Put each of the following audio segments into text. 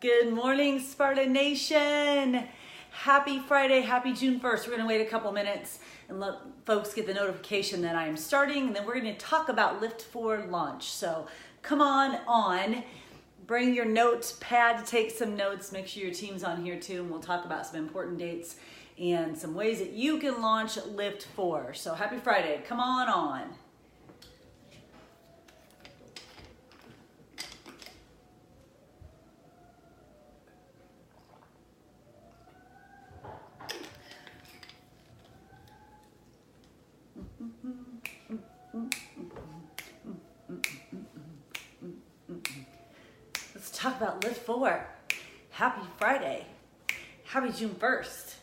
Good morning, Sparta Nation. Happy Friday, happy June 1st. We're gonna wait a couple minutes and let folks get the notification that I am starting, and then we're gonna talk about LIIFT4 Launch. So come on, bring your notepad to take some notes. Make sure your team's on here too, and we'll talk about some important dates and some ways that you can launch LIIFT4. So happy Friday, come on. Let's talk about LIIFT4. Happy Friday. Happy June 1st.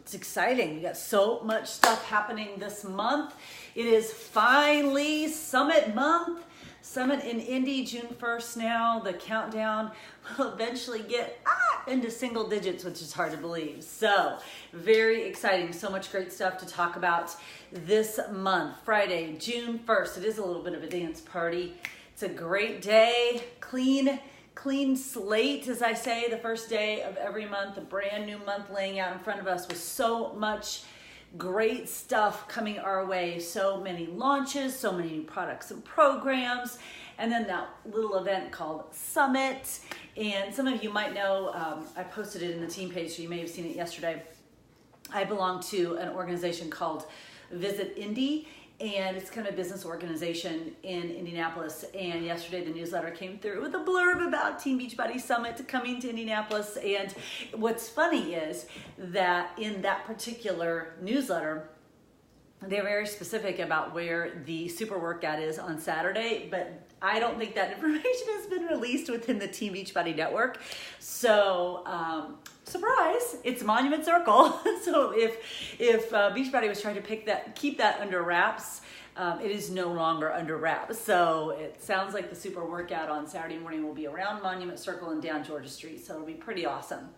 It's exciting. We got so much stuff happening this month. It is finally Summit month. Summit in Indy, June 1st now. The countdown will eventually get into single digits, which is hard to believe. So very exciting. So much great stuff to talk about this month. Friday, June 1st. It is a little bit of a dance party. It's a great day. Clean slate, as I say, the first day of every month, a brand new month laying out in front of us with so much great stuff coming our way. So many launches, so many new products and programs, and then that little event called Summit. And some of you might know, I posted it in the team page, so you may have seen it yesterday. I belong to an organization called Visit Indy, and it's kind of a business organization in Indianapolis. And yesterday the newsletter came through with a blurb about Team Beachbody Summit coming to Indianapolis. And what's funny is that in that particular newsletter, they're very specific about where the super workout is on Saturday, but I don't think that information has been released within the Team Beachbody network. So, surprise, it's Monument Circle. So if Beachbody was trying to keep that under wraps, it is no longer under wraps. So it sounds like the super workout on Saturday morning will be around Monument Circle and down Georgia Street. So it'll be pretty awesome.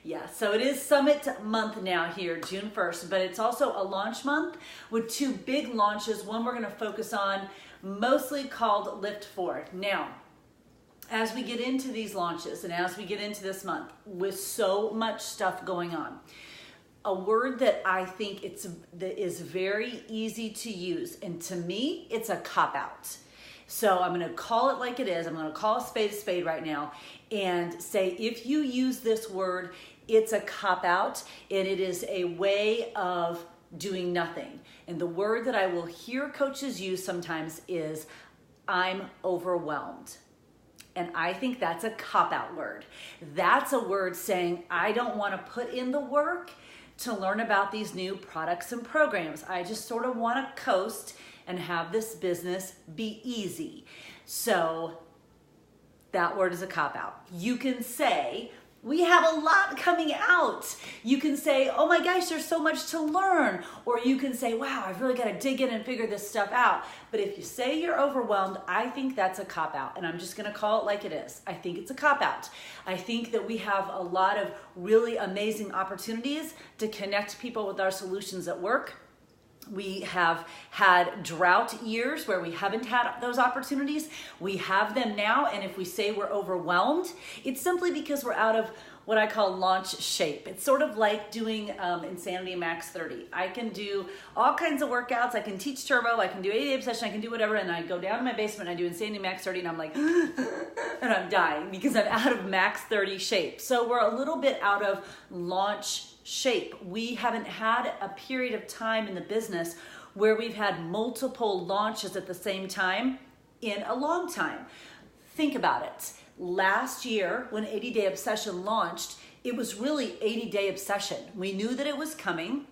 Yeah, so it is Summit month now here, June 1st, but it's also a launch month with two big launches. One we're gonna focus on, mostly called LIIFT4. Now, as we get into these launches and as we get into this month with so much stuff going on, a word that I think that is very easy to use, and to me, it's a cop-out. So I'm gonna call it like it is. I'm gonna call a spade right now and say, if you use this word, it's a cop-out, and it is a way of doing nothing. And the word that I will hear coaches use sometimes is, I'm overwhelmed. And I think that's a cop-out word. That's a word saying, I don't wanna put in the work to learn about these new products and programs. I just sort of wanna coast and have this business be easy. So that word is a cop-out. You can say, we have a lot coming out. You can say, oh my gosh, there's so much to learn. Or you can say, wow, I've really got to dig in and figure this stuff out. But if you say you're overwhelmed, I think that's a cop-out. And I'm just going to call it like it is. I think it's a cop-out. I think that we have a lot of really amazing opportunities to connect people with our solutions at work. We have had drought years where we haven't had those opportunities. We have them now, and if we say we're overwhelmed, it's simply because we're out of what I call launch shape. It's sort of like doing Insanity Max 30. I can do all kinds of workouts. I can teach turbo, I can do 80-day obsession, I can do whatever, and I go down to my basement and I do Insanity Max 30, and I'm like, and I'm dying because I'm out of Max 30 shape. So we're a little bit out of launch shape. We haven't had a period of time in the business where we've had multiple launches at the same time in a long time. Think about it. Last year, when 80-day obsession launched, it was really 80-day obsession. We knew that it was coming.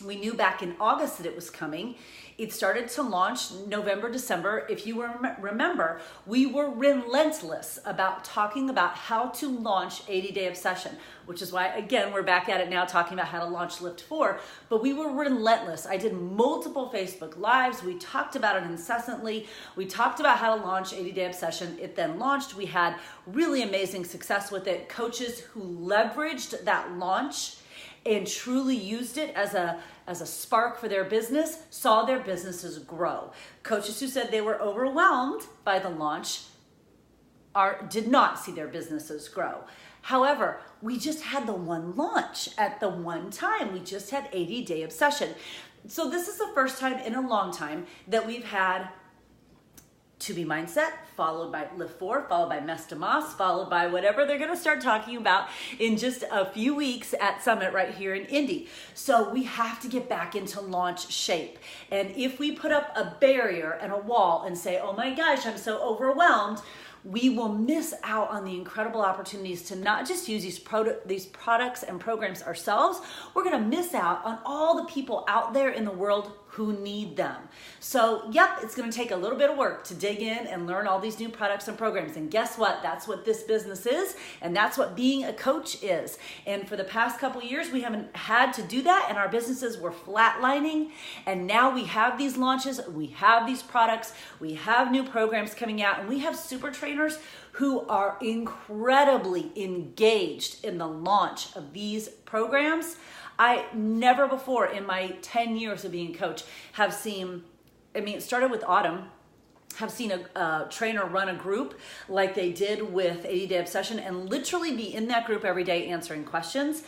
We knew back in August that it was coming. It started to launch November, December. If you remember, we were relentless about talking about how to launch 80-day obsession, which is why, again, we're back at it now talking about how to launch LIIFT4, but we were relentless. I did multiple Facebook Lives. We talked about it incessantly. We talked about how to launch 80-day obsession. It then launched. We had really amazing success with it. Coaches who leveraged that launch and truly used it as a spark for their business saw their businesses grow. Coaches who said they were overwhelmed by the launch did not see their businesses grow. However, we just had the one launch at the one time. We just had 80-day obsession. So this is the first time in a long time that we've had To Be Mindset, followed by LIIFT4, followed by Mess to Moss, followed by whatever they're going to start talking about in just a few weeks at Summit right here in Indy. So we have to get back into launch shape. And if we put up a barrier and a wall and say, oh my gosh, I'm so overwhelmed, we will miss out on the incredible opportunities to not just use these products and programs ourselves. We're going to miss out on all the people out there in the world who need them. So, yep, it's going to take a little bit of work to dig in and learn all these new products and programs. And guess what? That's what this business is, and that's what being a coach is. And for the past couple of years, we haven't had to do that, and our businesses were flatlining. And now we have these launches, we have these products, we have new programs coming out, and we have super trainers who are incredibly engaged in the launch of these programs. I never before in my 10 years of being a coach have seen, it started with Autumn, have seen a trainer run a group like they did with 80-Day Obsession and literally be in that group every day answering questions,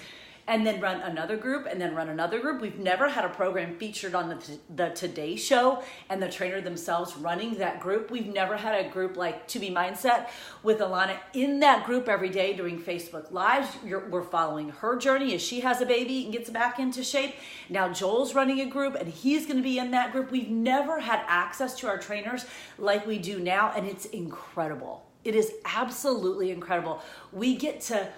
and then run another group, and then run another group. We've never had a program featured on the Today Show and the trainer themselves running that group. We've never had a group like To Be Mindset with Alana in that group every day doing Facebook Lives. We're following her journey as she has a baby and gets back into shape. Now Joel's running a group and he's going to be in that group. We've never had access to our trainers like we do now, and it's incredible. It is absolutely incredible. We get to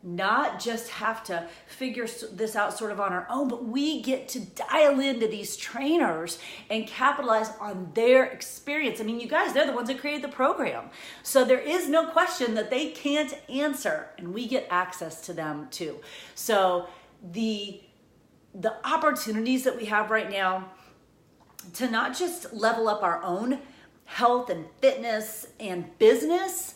not just have to figure this out sort of on our own, but we get to dial into these trainers and capitalize on their experience. I mean, you guys, they're the ones that created the program. So there is no question that they can't answer, and we get access to them too. So the opportunities that we have right now to not just level up our own health and fitness and business,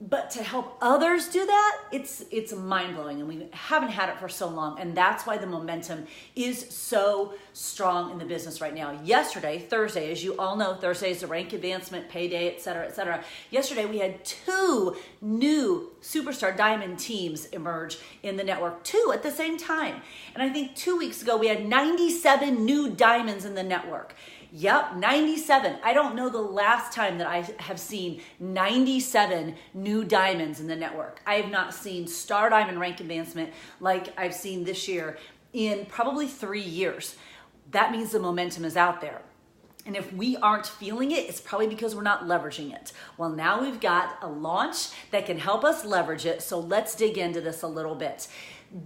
but to help others do that, it's mind-blowing, and we haven't had it for so long, and that's why the momentum is so strong in the business right now. Yesterday, Thursday, as you all know, Thursday is the rank advancement, payday, et cetera, et cetera. Yesterday, we had 2 new Superstar Diamond teams emerge in the network, 2 at the same time. And I think 2 weeks ago, we had 97 new diamonds in the network. Yep, 97. I don't know the last time that I have seen 97 new diamonds in the network. I have not seen Star Diamond rank advancement like I've seen this year in probably 3 years. That means the momentum is out there. And if we aren't feeling it, it's probably because we're not leveraging it. Well, now we've got a launch that can help us leverage it. So let's dig into this a little bit.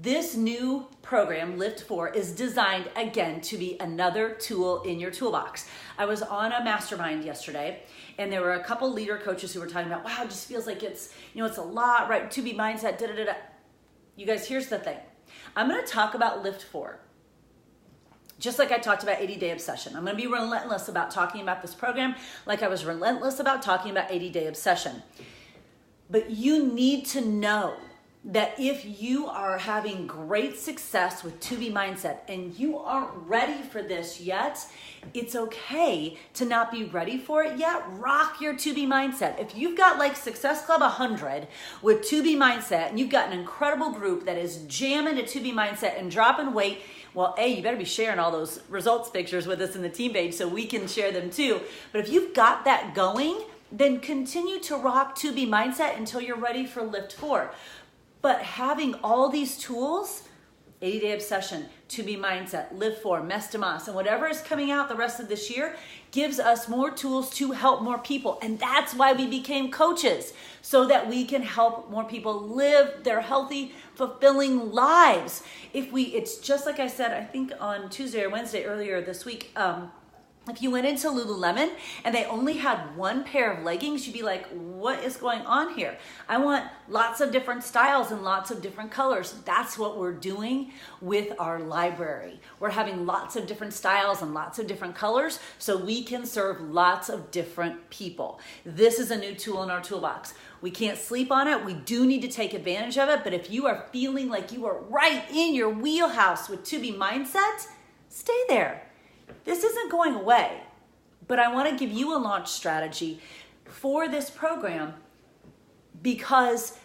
This new program, LIIFT4, is designed, again, to be another tool in your toolbox. I was on a mastermind yesterday, and there were a couple leader coaches who were talking about, wow, it just feels like it's a lot, right? To be mindset, da-da-da-da. You guys, here's the thing. I'm going to talk about LIIFT4, just like I talked about 80-Day Obsession. I'm going to be relentless about talking about this program like I was relentless about talking about 80-Day Obsession. But you need to know that if you are having great success with To Be Mindset and you aren't ready for this yet, it's okay to not be ready for it yet. Rock your To Be Mindset. If you've got like Success Club 100 with To Be Mindset and you've got an incredible group that is jamming to Be Mindset and dropping weight, well, A, you better be sharing all those results pictures with us in the team page so we can share them too. But if you've got that going, then continue to rock To Be Mindset until you're ready for LIIFT4. But having all these tools, 80-Day Obsession, To Be Mindset, LIIFT4, Mess to Moss, and whatever is coming out the rest of this year gives us more tools to help more people. And that's why we became coaches, so that we can help more people live their healthy, fulfilling lives. It's just like I said, I think on Tuesday or Wednesday earlier this week, if you went into Lululemon and they only had one pair of leggings, you'd be like, what is going on here? I want lots of different styles and lots of different colors. That's what we're doing with our library. We're having lots of different styles and lots of different colors so we can serve lots of different people. This is a new tool in our toolbox. We can't sleep on it. We do need to take advantage of it. But if you are feeling like you are right in your wheelhouse with To Be Mindset, stay there. This isn't going away, but I want to give you a launch strategy for this program because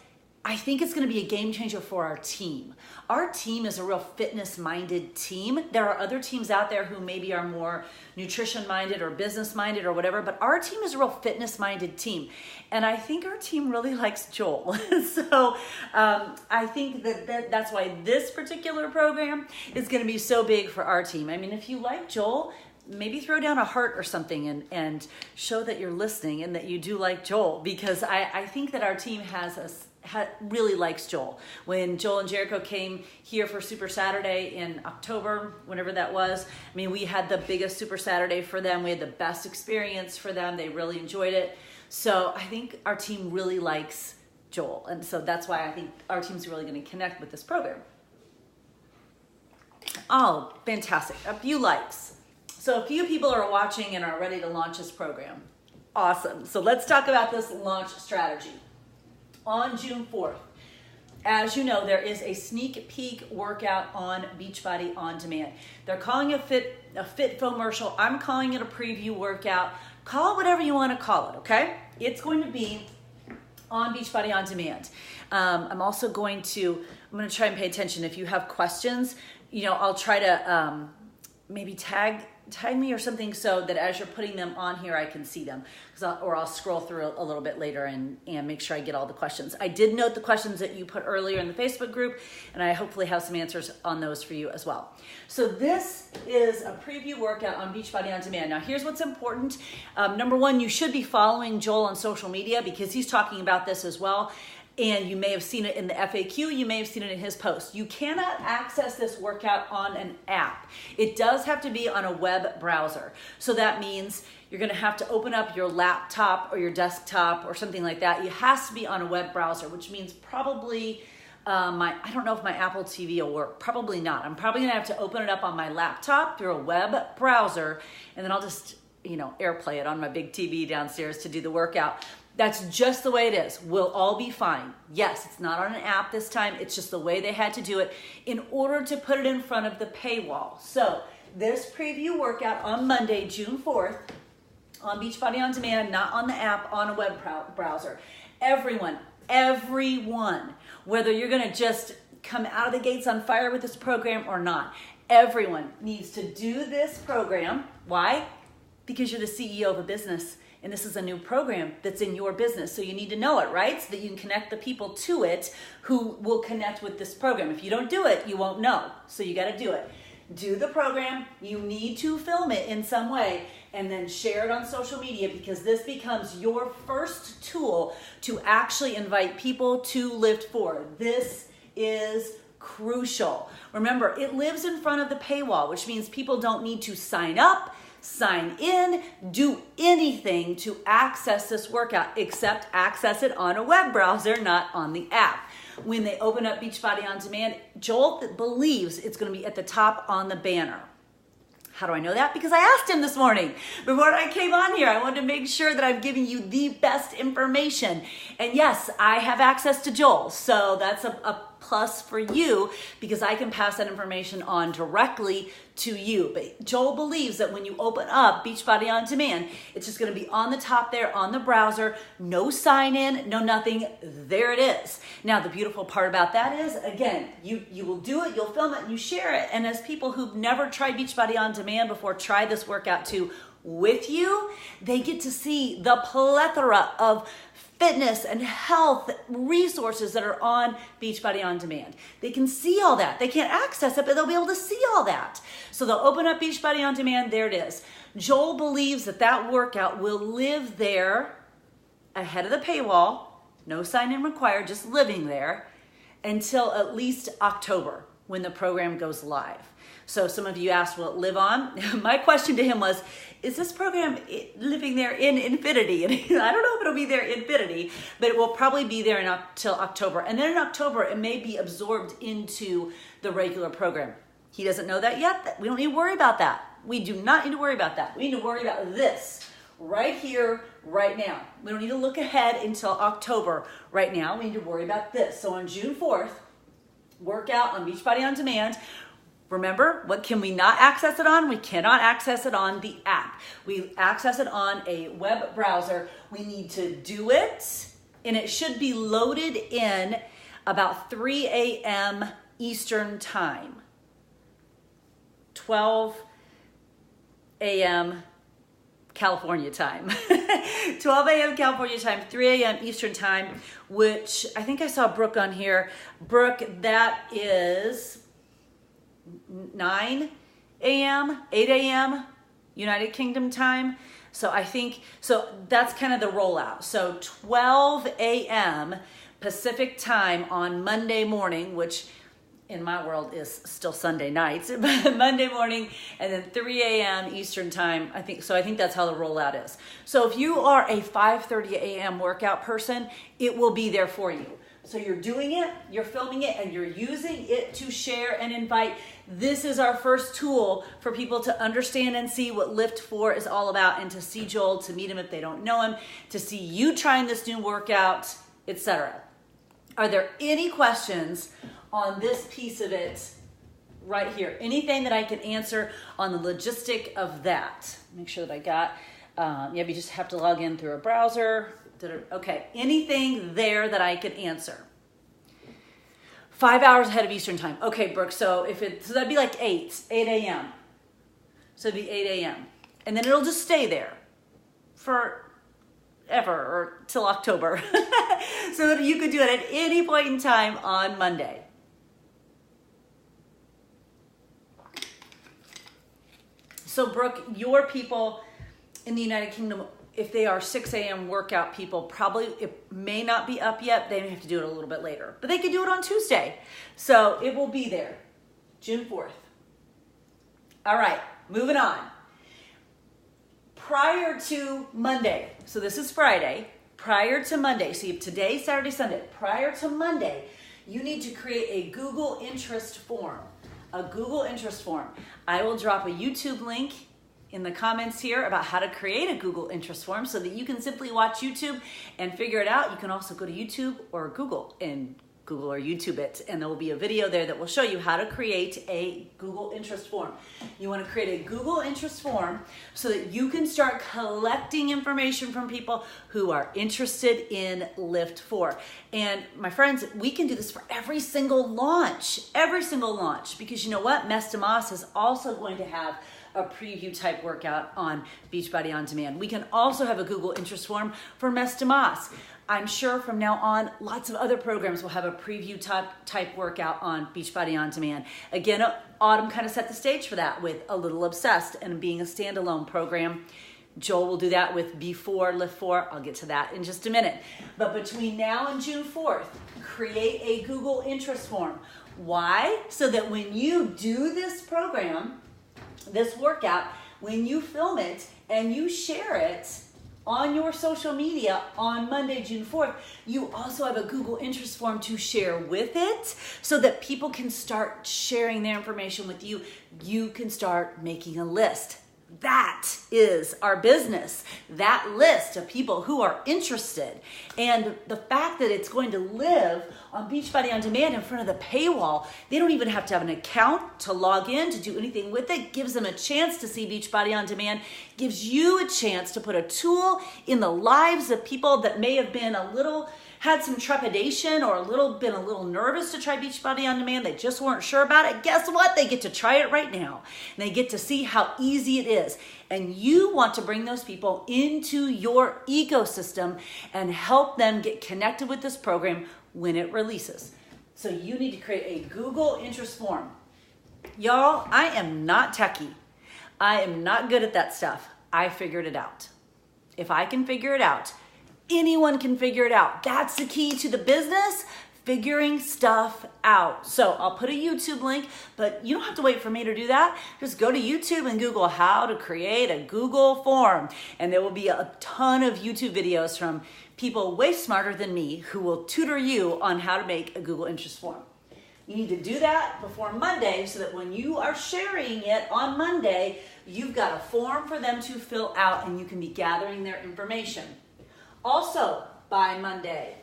I think it's going to be a game changer for our team. Our team is a real fitness-minded team. There are other teams out there who maybe are more nutrition-minded or business-minded or whatever, but our team is a real fitness-minded team. And I think our team really likes Joel. So I think that's why this particular program is going to be so big for our team. I mean, if you like Joel, maybe throw down a heart or something and show that you're listening and that you do like Joel, because I think that our team really likes Joel. When Joel and Jericho came here for Super Saturday in October, whenever that was, I mean, we had the biggest Super Saturday for them. We had the best experience for them. They really enjoyed it. So I think our team really likes Joel. And so that's why I think our team's really going to connect with this program. Oh, fantastic. A few likes. So a few people are watching and are ready to launch this program. Awesome. So let's talk about this launch strategy. On June 4th, as you know, there is a sneak peek workout on Beachbody On Demand. They're calling it a fit fomercial. I'm calling it a preview workout. Call it whatever you want to call it, okay? It's going to be on Beachbody On Demand. I'm going to try and pay attention. If you have questions, I'll try to maybe tag me or something so that as you're putting them on here, I can see them. Or I'll scroll through a little bit later and make sure I get all the questions. I did note the questions that you put earlier in the Facebook group, and I hopefully have some answers on those for you as well. So this is a preview workout on Beachbody On Demand. Now here's what's important. Number one, you should be following Joel on social media because he's talking about this as well. And you may have seen it in the FAQ, you may have seen it in his post. You cannot access this workout on an app. It does have to be on a web browser. So that means you're gonna have to open up your laptop or your desktop or something like that. It has to be on a web browser, which means probably, I don't know if my Apple TV will work, probably not. I'm probably gonna have to open it up on my laptop through a web browser, and then I'll just, AirPlay it on my big TV downstairs to do the workout. That's just the way it is. We'll all be fine. Yes, it's not on an app this time. It's just the way they had to do it in order to put it in front of the paywall. So this preview workout on Monday, June 4th, on Beachbody On Demand, not on the app, on a web browser. Everyone, whether you're gonna just come out of the gates on fire with this program or not, everyone needs to do this program. Why? Because you're the CEO of a business. And this is a new program that's in your business. So you need to know it, right? So that you can connect the people to it who will connect with this program. If you don't do it, you won't know. So you got to do it. Do the program. You need to film it in some way and then share it on social media, because this becomes your first tool to actually invite people to LIIFT4. This is crucial. Remember, it lives in front of the paywall, which means people don't need to sign up, sign in, do anything to access this workout except access it on a web browser, not on the app. When they open up Beachbody On Demand, Joel believes it's going to be at the top on the banner. How do I know that? Because I asked him this morning before I came on here. I wanted to make sure that I'm giving you the best information. And yes, I have access to Joel. So that's a plus for you, because I can pass that information on directly to you. But Joel believes that when you open up Beachbody On Demand, it's just going to be on the top there on the browser, no sign in, no nothing. There it is. Now, the beautiful part about that is, again, you will do it, you'll film it, and you share it. And as people who've never tried Beachbody On Demand before try this workout too with you, they get to see the plethora of fitness and health resources that are on Beachbody On Demand. They can see all that. They can't access it, but they'll be able to see all that. So they'll open up Beachbody On Demand. There it is. Joel believes that that workout will live there ahead of the paywall, no sign-in required, just living there until at least October, when the program goes live. So some of you asked, will it live on? My question to him was, is this program living there in infinity? And I don't know if it'll be there in infinity, but it will probably be there until October. And then in October, it may be absorbed into the regular program. He doesn't know that yet. We don't need to worry about that. We do not need to worry about that. We need to worry about this right here, right now. We don't need to look ahead until October right now. We need to worry about this. So on June 4th, workout on Beachbody On Demand. Remember, what can we not access it on? We cannot access it on the app. We access it on a web browser. We need to do it and it should be loaded in about 3 a.m. Eastern time. 12 a.m. California time. 12 a.m. California time, 3 a.m. Eastern time, which I think I saw Brooke on here. Brooke, that is 9 a.m., 8 a.m. United Kingdom time. So I think, so that's kind of the rollout. So 12 a.m. Pacific time on Monday morning, which in my world is still Sunday nights, Monday morning, and then 3 a.m. Eastern time. I think that's how the rollout is. So if you are a 5:30 a.m. workout person, it will be there for you. So you're doing it, you're filming it, and you're using it to share and invite. This is our first tool for people to understand and see what LIIFT4 is all about, and to see Joel, to meet him if they don't know him, to see you trying this new workout, etc. Are there any questions on this piece of it right here? Anything that I can answer on the logistic of that? Make sure that I got, you just have to log in through a browser. Okay, anything there that I could answer? 5 hours ahead of Eastern time. Okay, Brooke, so so that'd be like 8 a.m. So it'd be 8 a.m. And then it'll just stay there forever or till October. So that you could do it at any point in time on Monday. So Brooke, your people in the United Kingdom, if they are 6 a.m. workout people, probably it may not be up yet. They may have to do it a little bit later, but they could do it on Tuesday. So it will be there, June 4th. All right, moving on. Prior to Monday, so this is Friday, prior to Monday, so you have today, Saturday, Sunday, prior to Monday, you need to create a Google interest form. A Google interest form. I will drop a YouTube link in the comments here about how to create a Google interest form so that you can simply watch YouTube and figure it out. You can also go to YouTube or Google or YouTube it, and there will be a video there that will show you how to create a Google interest form. You want to create a Google interest form so that you can start collecting information from people who are interested in LIIFT4. And my friends, we can do this for every single launch, because you know what? Mestimas is also going to have a preview type workout on Beachbody On Demand. We can also have a Google interest form for Mestimas. I'm sure from now on, lots of other programs will have a preview type workout on Beachbody On Demand. Again, Autumn kind of set the stage for that with A Little Obsessed and being a standalone program. Joel will do that with B4, LIIFT4. I'll get to that in just a minute. But between now and June 4th, create a Google interest form. Why? So that when you do this program, this workout, when you film it and you share it on your social media on Monday, June 4th, you also have a Google interest form to share with it so that people can start sharing their information with you. You can start making a list. That is our business, that list of people who are interested. And the fact that it's going to live on Beachbody On Demand in front of the paywall, they don't even have to have an account to log in to do anything with it, gives them a chance to see Beachbody On Demand, gives you a chance to put a tool in the lives of people that may have been had some trepidation or been a little nervous to try Beachbody On Demand. They just weren't sure about it. Guess what? They get to try it right now. And they get to see how easy it is. And you want to bring those people into your ecosystem and help them get connected with this program when it releases. So you need to create a Google interest form. Y'all, I am not techie. I am not good at that stuff. I figured it out. If I can figure it out, anyone can figure it out. That's the key to the business, figuring stuff out. So I'll put a YouTube link, but you don't have to wait for me to do that. Just go to YouTube and Google how to create a Google form. And there will be a ton of YouTube videos from people way smarter than me who will tutor you on how to make a Google interest form. You need to do that before Monday so that when you are sharing it on Monday, you've got a form for them to fill out and you can be gathering their information. Also, by Monday,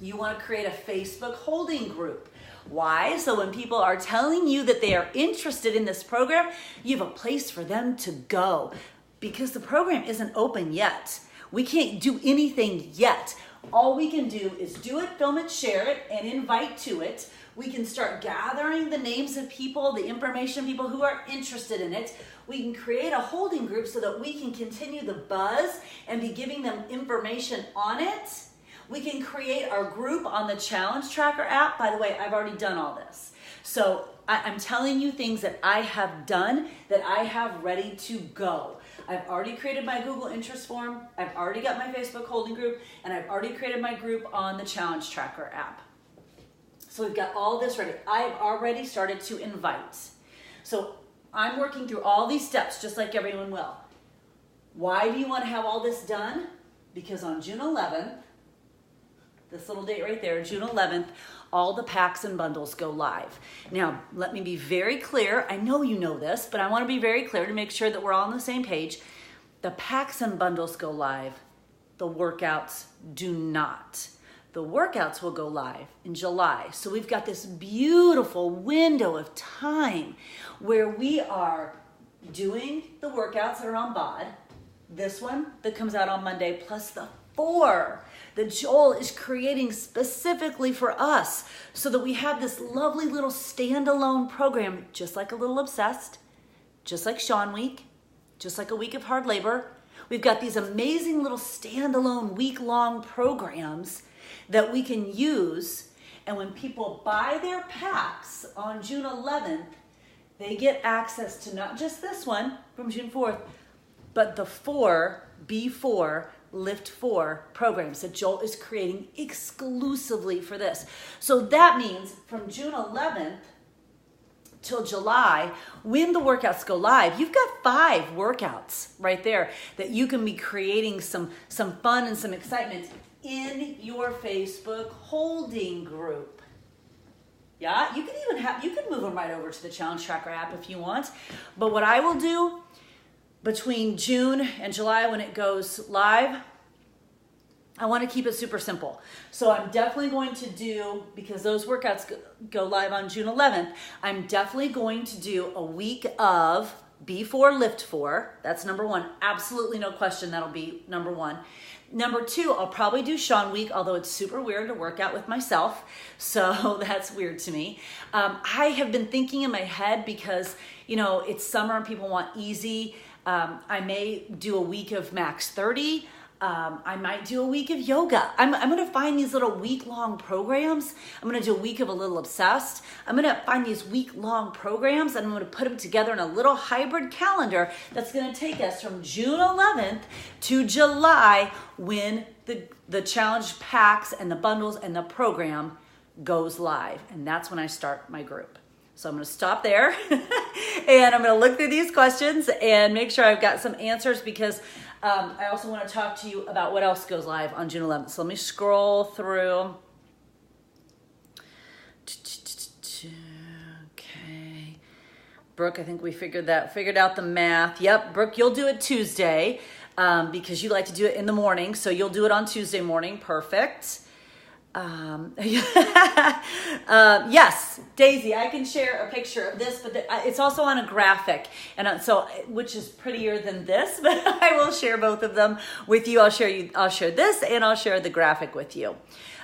you want to create a Facebook holding group. Why? So when people are telling you that they are interested in this program, you have a place for them to go because the program isn't open yet. We can't do anything yet. All we can do is do it, film it, share it, and invite to it. We can start gathering the names of people, the information of people who are interested in it. We can create a holding group so that we can continue the buzz and be giving them information on it. We can create our group on the Challenge Tracker app. By the way, I've already done all this. So I'm telling you things that I have done, that I have ready to go. I've already created my Google interest form. I've already got my Facebook holding group, and I've already created my group on the Challenge Tracker app. So we've got all this ready. I've already started to invite. So I'm working through all these steps just like everyone will. Why do you want to have all this done? Because on June 11th, this little date right there, June 11th, all the packs and bundles go live. Now, let me be very clear. I know you know this, but I want to be very clear to make sure that we're all on the same page. The packs and bundles go live. The workouts do not. The workouts will go live in July. So we've got this beautiful window of time where we are doing the workouts that are on BOD. This one that comes out on Monday, plus the 4 that Joel is creating specifically for us so that we have this lovely little standalone program, just like a little Obsessed, just like Sean Week, just like a week of hard labor. We've got these amazing little standalone week-long programs that we can use, and when people buy their packs on June 11th, they get access to not just this one from June 4th, but the 4 B4 LIIFT4 programs that Joel is creating exclusively for this. So that means from June 11th till July, when the workouts go live, you've got 5 workouts right there that you can be creating some fun and some excitement in your Facebook holding group. Yeah, you can move them right over to the Challenge Tracker app if you want. But what I will do between June and July when it goes live, I want to keep it super simple. So I'm definitely going to do, because those workouts go live on June 11th, I'm definitely going to do a week of B4 LIIFT4. That's number 1. Absolutely no question that'll be number 1. Number 2, I'll probably do Sean Week, although it's super weird to work out with myself. So that's weird to me. I have been thinking in my head because, it's summer and people want easy. I may do a week of max 30. I might do a week of yoga. I'm going to find these little week-long programs. I'm going to do a week of a little Obsessed. I'm going to find these week-long programs and I'm going to put them together in a little hybrid calendar that's going to take us from June 11th to July when the challenge packs and the bundles and the program goes live. And that's when I start my group. So I'm going to stop there and I'm going to look through these questions and make sure I've got some answers because I also want to talk to you about what else goes live on June 11th. So let me scroll through. Okay. Brooke, I think we figured out the math. Yep, Brooke, you'll do it Tuesday because you like to do it in the morning. So you'll do it on Tuesday morning. Perfect. Yes, Daisy, I can share a picture of this, but it's also on a graphic, and so which is prettier than this. But I will share both of them with you. I'll share this, and I'll share the graphic with you.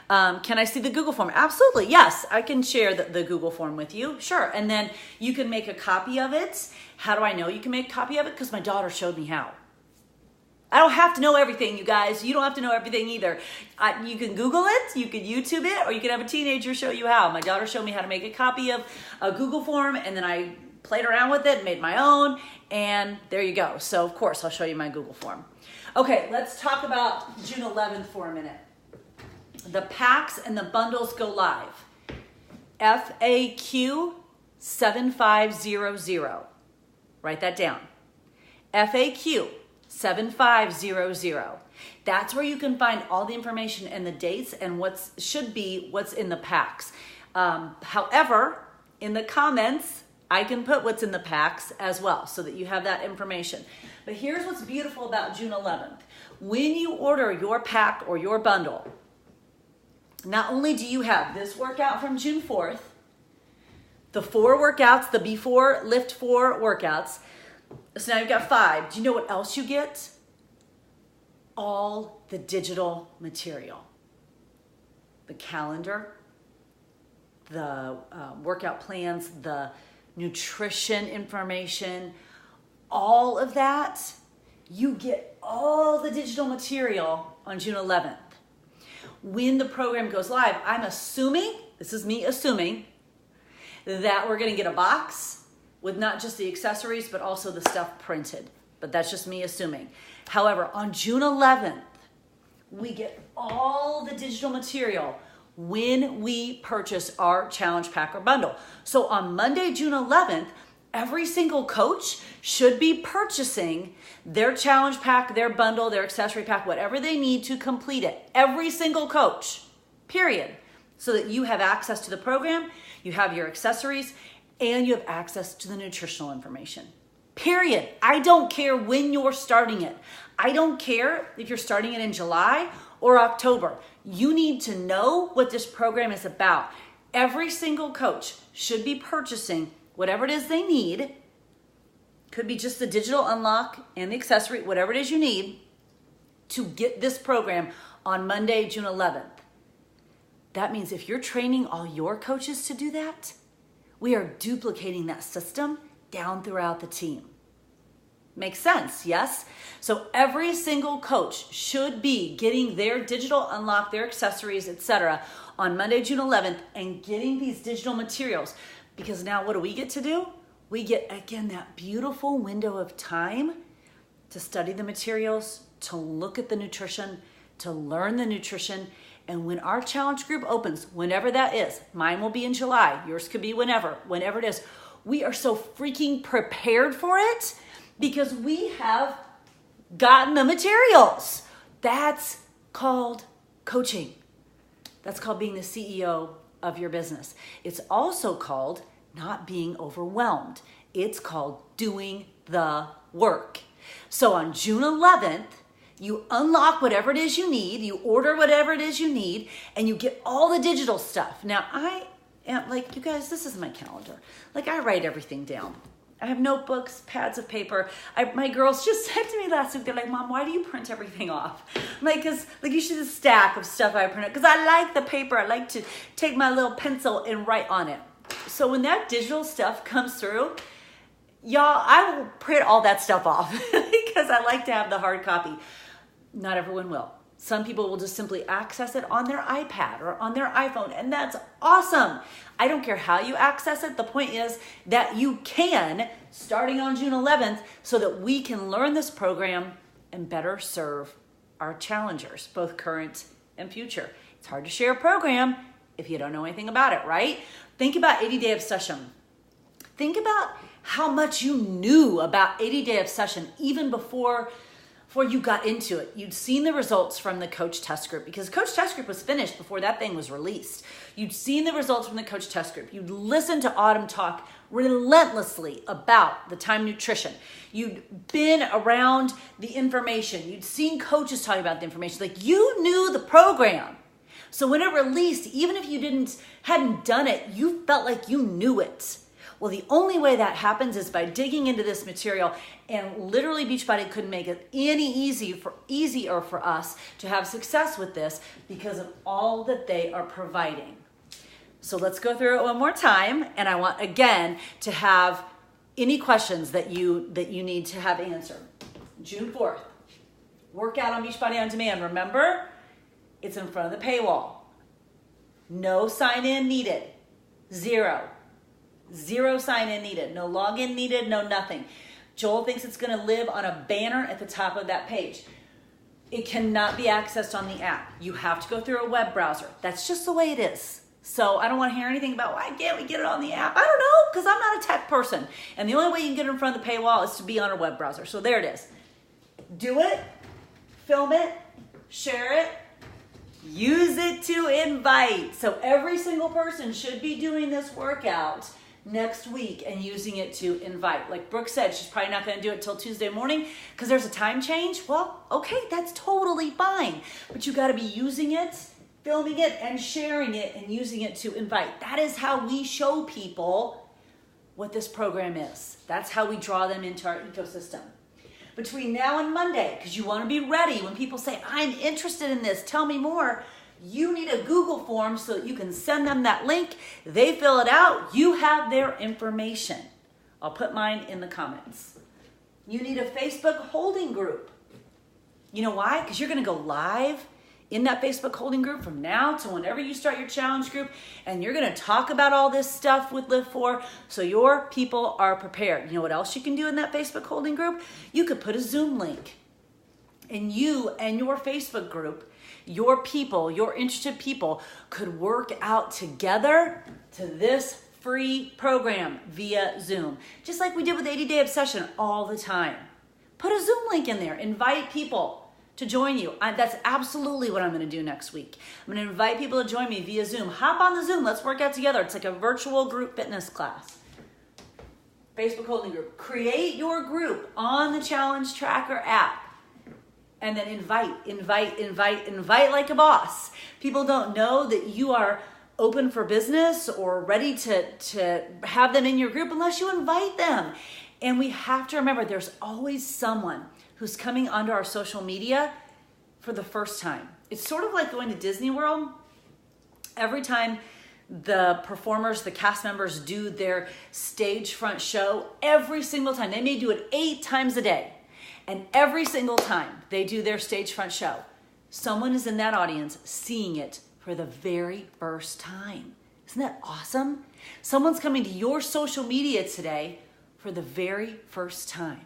Can I see the Google form? Absolutely, yes, I can share the Google form with you. Sure, and then you can make a copy of it. How do I know you can make a copy of it? Because my daughter showed me how. I don't have to know everything, you guys. You don't have to know everything either. You can Google it, you can YouTube it, or you can have a teenager show you how. My daughter showed me how to make a copy of a Google form, and then I played around with it and made my own, and there you go. So, of course, I'll show you my Google form. Okay, let's talk about June 11th for a minute. The packs and the bundles go live. FAQ 7500. Write that down. FAQ 7500. That's where you can find all the information and the dates and what's in the packs. However, in the comments, I can put what's in the packs as well so that you have that information. But here's what's beautiful about June 11th. When you order your pack or your bundle, not only do you have this workout from June 4th, the 4 workouts, the B4 LIIFT4 workouts. So now you've got 5. Do you know what else you get? All the digital material. the calendar, the workout plans, the nutrition information, all of that, you get all the digital material on June 11th. When the program goes live, I'm assuming, this is me assuming, that we're gonna get a box with not just the accessories, but also the stuff printed. But that's just me assuming. However, on June 11th, we get all the digital material when we purchase our challenge pack or bundle. So on Monday, June 11th, every single coach should be purchasing their challenge pack, their bundle, their accessory pack, whatever they need to complete it. Every single coach, period. So that you have access to the program, you have your accessories, and you have access to the nutritional information. Period. I don't care when you're starting it. I don't care if you're starting it in July or October. You need to know what this program is about. Every single coach should be purchasing whatever it is they need. Could be just the digital unlock and the accessory, whatever it is you need to get this program on Monday, June 11th. That means if you're training all your coaches to do that, we are duplicating that system down throughout the team. Makes sense, yes? So every single coach should be getting their digital unlock, their accessories, etc. on Monday, June 11th and getting these digital materials. Because now what do we get to do? We get, again, that beautiful window of time to study the materials, to look at the nutrition, to learn the nutrition. And when our challenge group opens, whenever that is, mine will be in July, yours could be whenever it is, we are so freaking prepared for it because we have gotten the materials. That's called coaching. That's called being the CEO of your business. It's also called not being overwhelmed. It's called doing the work. So on June 11th, you unlock whatever it is you need, you order whatever it is you need, and you get all the digital stuff. Now, I am like, you guys, this is my calendar. Like, I write everything down. I have notebooks, pads of paper. My girls just said to me last week, they're like, Mom, why do you print everything off? I'm like, because you should have a stack of stuff I print out. Because I like the paper. I like to take my little pencil and write on it. So when that digital stuff comes through, y'all, I will print all that stuff off because I like to have the hard copy. Not everyone will. Some people will just simply access it on their iPad or on their iPhone, and that's awesome. I don't care how you access it. The point is that you can, starting on June 11th, so that we can learn this program and better serve our challengers, both current and future. It's hard to share a program if you don't know anything about it, right? Think about 80-Day Obsession. Think about how much you knew about 80-Day Obsession even before you got into it. You'd seen the results from the coach test group because coach test group was finished before that thing was released. You'd seen the results from the coach test group. You'd listened to Autumn talk relentlessly about the time nutrition. You'd been around the information. You'd seen coaches talking about the information. Like, you knew the program. So when it released, even if you hadn't done it, you felt like you knew it. Well, the only way that happens is by digging into this material, and literally Beachbody couldn't make it any easier for us to have success with this because of all that they are providing. So let's go through it one more time, and I want again to have any questions that you need to have answered. June 4th, workout on Beachbody On Demand. Remember, it's in front of the paywall. No sign-in needed. Zero sign-in needed. No login needed, no nothing. Joel thinks it's going to live on a banner at the top of that page. It cannot be accessed on the app. You have to go through a web browser. That's just the way it is. So I don't want to hear anything about why can't we get it on the app. I don't know, because I'm not a tech person. And the only way you can get it in front of the paywall is to be on a web browser. So there it is. Do it, film it, share it, use it to invite. So every single person should be doing this workout next week and using it to invite. Like Brooke said, she's probably not going to do it till Tuesday morning because there's a time change. Well, okay, that's totally fine. But you got to be using it, filming it, and sharing it and using it to invite. That is how we show people what this program is. That's how we draw them into our ecosystem. Between now and Monday, because you want to be ready when people say, I'm interested in this, tell me more. You need a Google form so that you can send them that link. They fill it out. You have their information. I'll put mine in the comments. You need a Facebook holding group. You know why? Because you're going to go live in that Facebook holding group from now to whenever you start your challenge group, and you're going to talk about all this stuff with LIIFT4 so your people are prepared. You know what else you can do in that Facebook holding group? You could put a Zoom link, and you and your Facebook group, your people, your interested people could work out together to this free program via Zoom, just like we did with 80 Day Obsession all the time. Put a Zoom link in there, invite people to join you. That's absolutely what I'm going to do next week. I'm going to invite people to join me via Zoom. Hop on the Zoom. Let's work out together. It's like a virtual group fitness class. Facebook holding group. Create your group on the Challenge Tracker app. And then invite like a boss. People don't know that you are open for business or ready to have them in your group unless you invite them. And we have to remember there's always someone who's coming onto our social media for the first time. It's sort of like going to Disney World. Every time the performers, the cast members do their stage front show, every single time, they may do it 8 times a day, and every single time they do their stage front show, someone is in that audience seeing it for the very first time. Isn't that awesome? Someone's coming to your social media today for the very first time.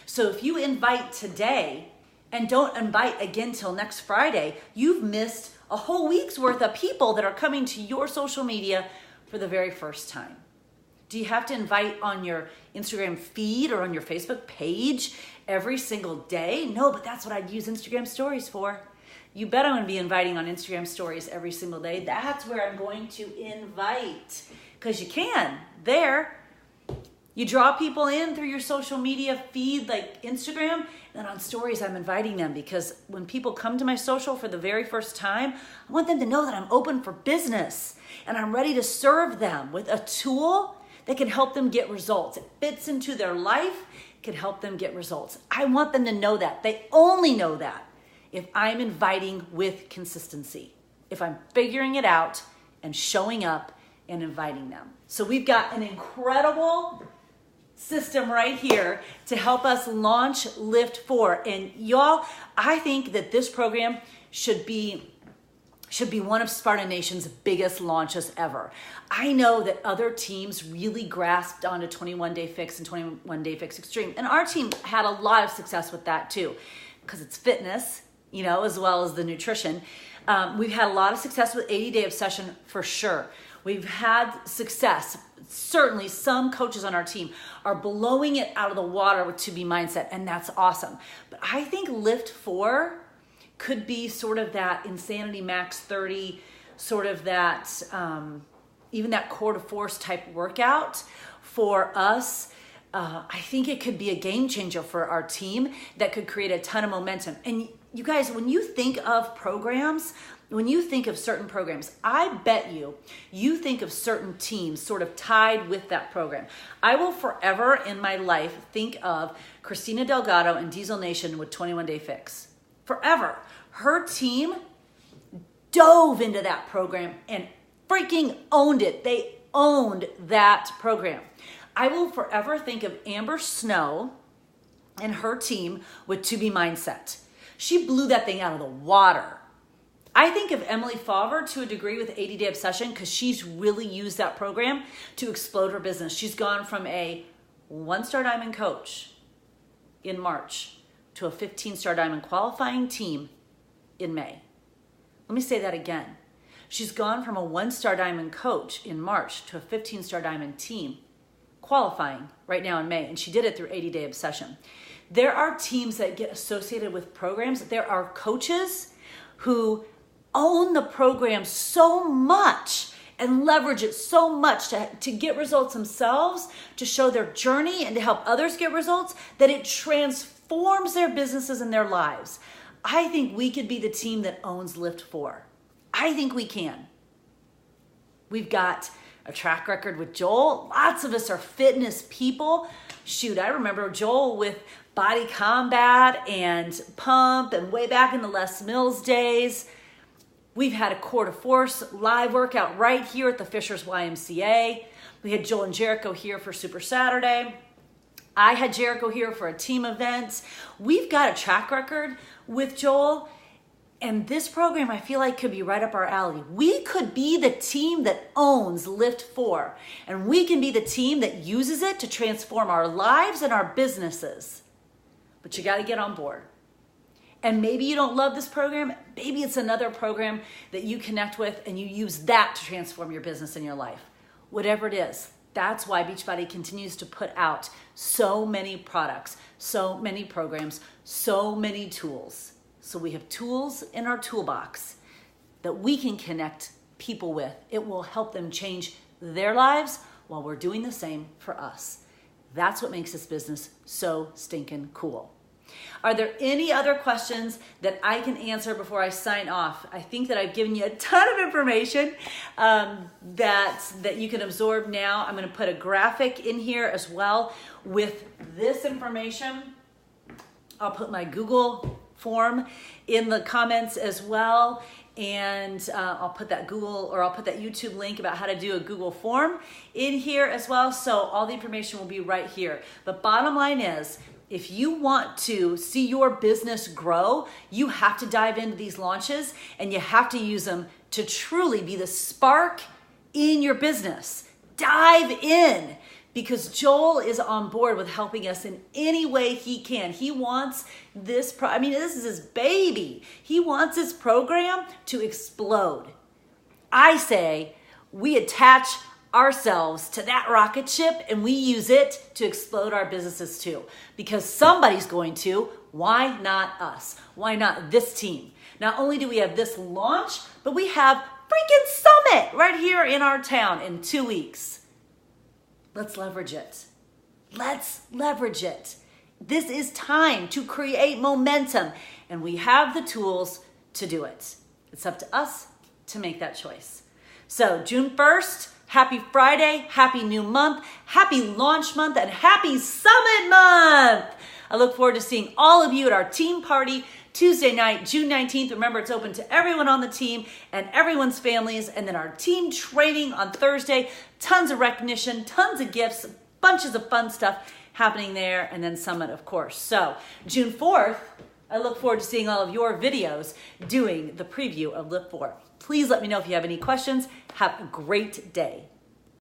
So if you invite today and don't invite again till next Friday, you've missed a whole week's worth of people that are coming to your social media for the very first time. Do you have to invite on your Instagram feed or on your Facebook page every single day? No, but that's what I'd use Instagram stories for. You bet I'm going to be inviting on Instagram stories every single day. That's where I'm going to invite, because you can there. You draw people in through your social media feed like Instagram, and then on stories I'm inviting them, because when people come to my social for the very first time, I want them to know that I'm open for business and I'm ready to serve them with a tool that can help them get results. It fits into their life, can help them get results. I want them to know that. They only know that if I'm inviting with consistency, if I'm figuring it out and showing up and inviting them. So we've got an incredible system right here to help us launch LIIFT4. And y'all, I think that this program should be one of Spartan Nation's biggest launches ever. I know that other teams really grasped onto 21 Day Fix and 21 Day Fix Extreme. And our team had a lot of success with that too, because it's fitness, you know, as well as the nutrition. We've had a lot of success with 80 Day Obsession for sure. We've had success. Certainly some coaches on our team are blowing it out of the water with To Be Mindset, and that's awesome. But I think LIIFT4 could be sort of that Insanity Max 30, sort of that, even that core to force type workout for us. I think it could be a game changer for our team that could create a ton of momentum. And you guys, when you think of programs, when you think of certain programs, I bet you think of certain teams sort of tied with that program. I will forever in my life think of Christina Delgado and Diesel Nation with 21 Day Fix. Forever. Her team dove into that program and freaking owned it. They owned that program. I will forever think of Amber Snow and her team with To Be Mindset. She blew that thing out of the water. I think of Emily Favre to a degree with 80 Day Obsession, because she's really used that program to explode her business. She's gone from a 1-star diamond coach in March to a 15-star diamond qualifying team in May. Let me say that again. She's gone from a 1-star diamond coach in March to a 15-star diamond team qualifying right now in May, and she did it through 80 Day Obsession. There are teams that get associated with programs. There are coaches who own the program so much and leverage it so much to get results themselves, to show their journey and to help others get results, that it transforms their businesses and their lives. I think we could be the team that owns LIIFT4. I think we can. We've got a track record with Joel. Lots of us are fitness people. Shoot, I remember Joel with Body Combat and Pump and way back in the Les Mills days. We've had a Core to Force live workout right here at the Fishers YMCA. We had Joel and Jericho here for Super Saturday. I had Jericho here for a team event. We've got a track record with Joel, and this program I feel like could be right up our alley. We could be the team that owns LIIFT4, and we can be the team that uses it to transform our lives and our businesses. But you got to get on board. And maybe you don't love this program. Maybe it's another program that you connect with and you use that to transform your business and your life. Whatever it is, that's why Beachbody continues to put out so many products, so many programs, so many tools. So we have tools in our toolbox that we can connect people with. It will help them change their lives while we're doing the same for us. That's what makes this business so stinking cool. Are there any other questions that I can answer before I sign off? I think that I've given you a ton of information that you can absorb now. I'm going to put a graphic in here as well with this information. I'll put my Google form in the comments as well. And I'll put that YouTube link about how to do a Google form in here as well. So all the information will be right here. But bottom line is, if you want to see your business grow, you have to dive into these launches and you have to use them to truly be the spark in your business. Dive in, because Joel is on board with helping us in any way he can. He wants this, this is his baby. He wants his program to explode. I say we attach ourselves to that rocket ship and we use it to explode our businesses too, because somebody's going to. Why not us? Why not this team? Not only do we have this launch, but we have freaking summit right here in our town in 2 weeks. Let's leverage it. Let's leverage it. This is time to create momentum, and we have the tools to do it. It's up to us to make that choice. So June 1st, happy Friday, happy new month, happy launch month, and happy summit month. I look forward to seeing all of you at our team party Tuesday night, June 19th. Remember, it's open to everyone on the team and everyone's families. And then our team training on Thursday, tons of recognition, tons of gifts, bunches of fun stuff happening there, and then summit, of course. So June 4th, I look forward to seeing all of your videos doing the preview of LIIFT4. Please let me know if you have any questions. Have a great day.